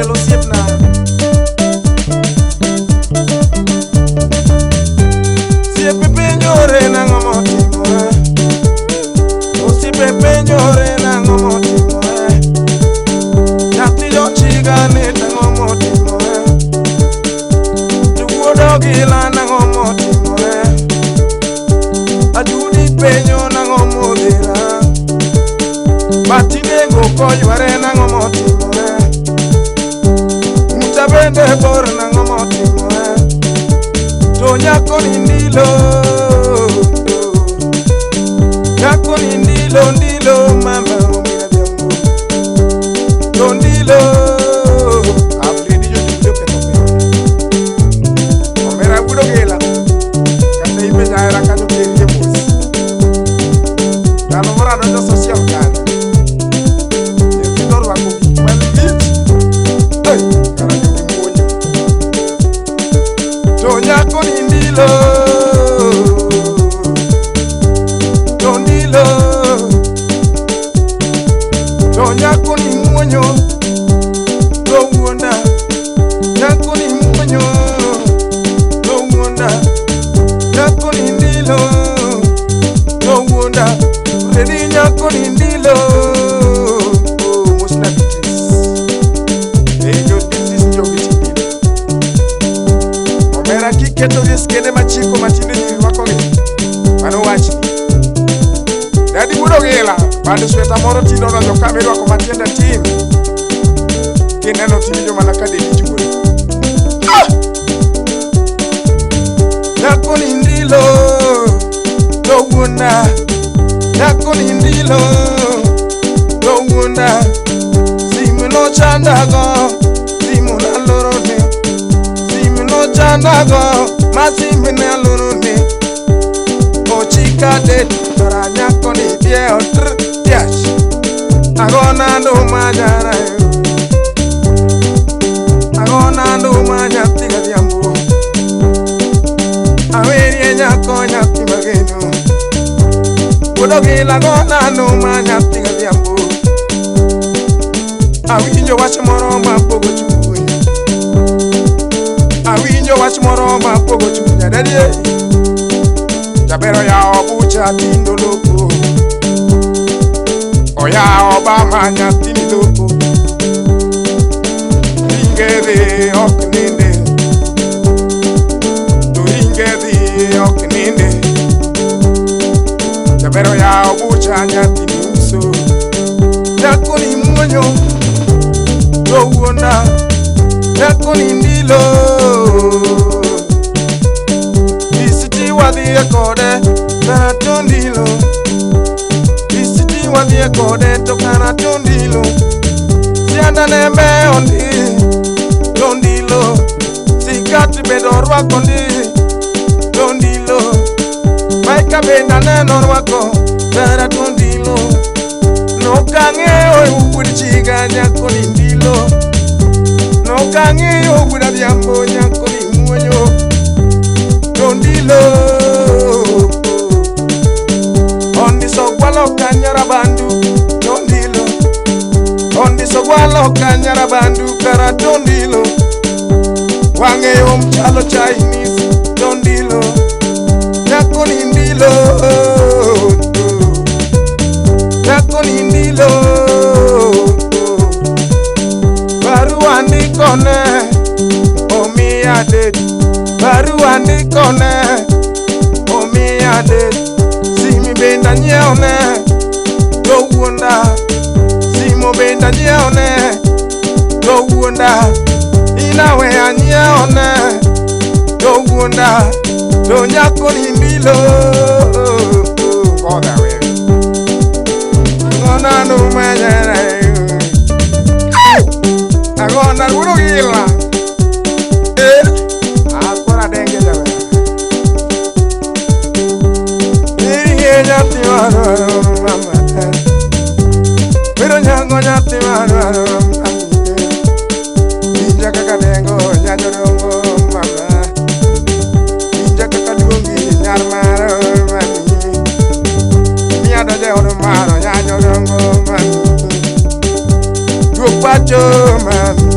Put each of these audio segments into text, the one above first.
lo siepna siepe peñore na ngomotimo o siepe peñore na ngomotimo nyati yo chigane na ngomotimo tuwodo gila na ngomotimo ajudi peño na ngomodera matine go koyware na ngomotimo mutabende bor na ngomotimo to nyako nindilo ndilo mama omina biambo to ndilo afredi yo judo ketope omera budo gela kande ibe jaira kanu keriye mos dalo mora do social kana ye dor wa ko mal bit ay kana yo monyo to nyako nindilo nyako ni mwonyo do wonda nyako ni mwonyo do wonda nyako ni ndilo do wonda redi nyako ni ndilo mosna bitis ejo bitis jogi ndilo omera kiketo riskene machiko matinde ni wako ni mano wachi dadi budo gela bado sweta moro tino no joka mero ko matienda team kineno tino mana kade lijugo nyako ni ndilo do wunda nyako ni ndilo do wunda simu no chandago simu na lorone simu no chandago masimu na lorone o chica de para nyako ni bie otr yash agona ndo majara agona ndo majati gadiambo aweri nyako nyati mageno bodogila agona ndo majati gadiambo awinjo wach moro ma pogo chuny awinjo wach moro ma pogo chuny dadie jabero ya obucha tindo loko oya obama nyatini loko ingede okninde to ingede okninde jabero ya obucha nyatini uso nyako ni mwonyo do wonda nyako ni ndilo wadhiye kode kana tondilo isiti wadhiye kode to kana tondilo sianda nembe ondi tondilo sikati bedorwa kondi tondilo maika benda nenorwa ko kana tondilo no kange ugudi chiga nyako ni ndilo no kange ugudi biambo nyako ni mwonyo tondilo ondi sogwalo kanyara bandu tondilo ondi sogwalo kanyara bandu kara tondilo wange omchalo Chinese tondilo nyako ni ndilo nyako ni ndilo barua ndikone omiya dedi barua ndikone omiya dedi simi benda nyeone do wunda simo benda nyeone do wunda inawe anyeone do wunda do nyako ni ndilo koda we ngona no manyere agona guru gila akora denge jawe nyati waro mama pero nyango nyati waro inja kaka dengo nyajorongo mama inja kaka dungi nyar maro mami miado je oro maro nyajorongo mami pacho mami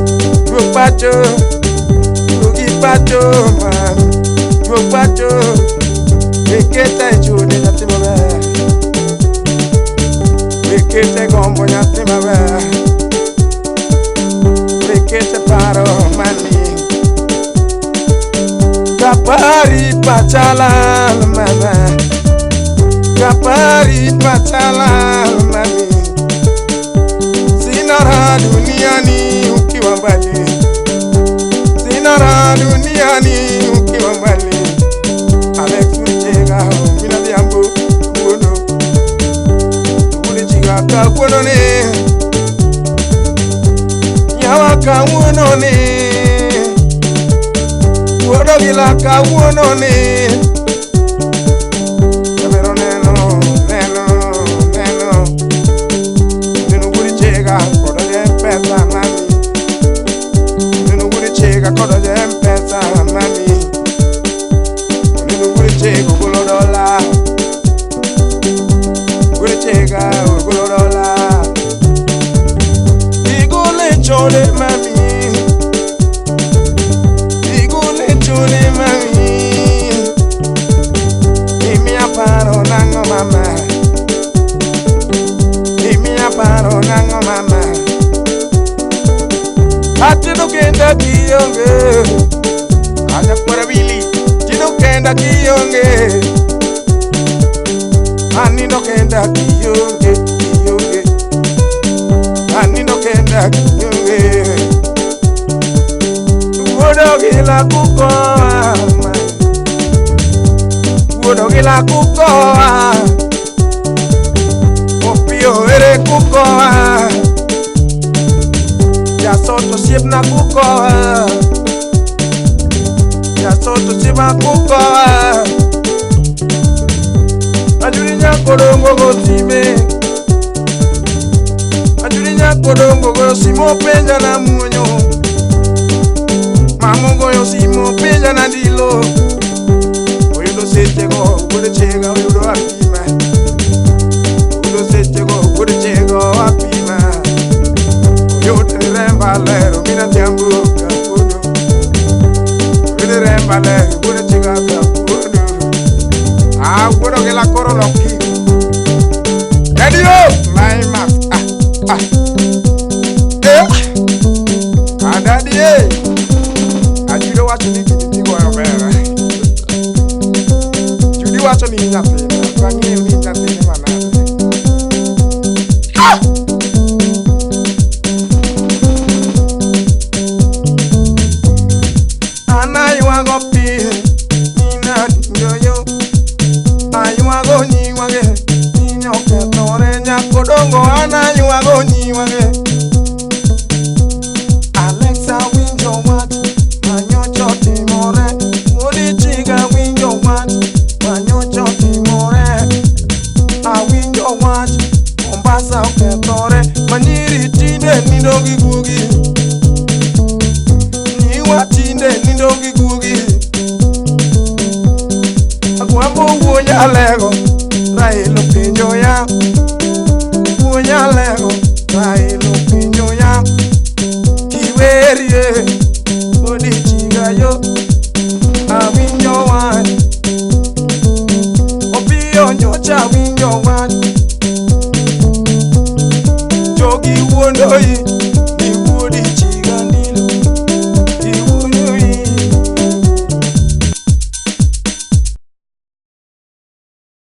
pacho, Yugi pacho, man. Yo pacho, Eketa chune na timaba. Eketa gombo na timaba. Eketa paro mani. Kapari pachala mama. Kapari pachala mami. Sinara duniani ukiwa mbali. Sinara duniani ukiwa mbali. Alex Mchega mina diambo wono. Ule chiga ka wono ne. Nyawa ka wono ne. Wono gila ka wono ne. Pero neno. Neno ule chiga kodo je pesa mami. Neno ule chiga kodo je pesa mami. Chega gulo dola, gule chega gulo dola. Igule chole mami, igule chole mami. Imi aparo nango mama, imi aparo nango mama. Ati no kenda kiyonge, aja kwa bili. Tino kenda kiyonge, ani no kenda kiyonge. Ani no kenda kiyonge. Wodo gila kukoa, wodo gila kukoa. Opio ere kukoa, ya soto siep na kukoa. Soto chima kukoa. Ajurinya kodongo go time. Ajurinya kodongo go simo penja na munyo. Mamongo yo simo penja na dilo. Oyudo setego gode chega oyudo apima. Oyudo setego gode chega apima. Oyudo remba lero mina tiambuka. Vale, buena chingada, bueno. Ah, bueno que la coro loqui. Daddy-o, my mask. Daddy, you don't watch me to go over. You watch me nothing. I'm going to nothing. Kodongo ana yuago nyiwage. Alexa winjo wat manyocho timore. Wodi chiga winjo wat manyocho timore. A winjo wat Mombasa uketore. Manyiri tinde nindogi gugi. Niwa tinde nindogi gugi. Akwambo uwonya lego Railo pinjo ya Unyalego, railo pinyo ya. Kiwerie, odi chiga yo. Awinyo wan. Opio nyocha winyo wan. Jogi wondoi,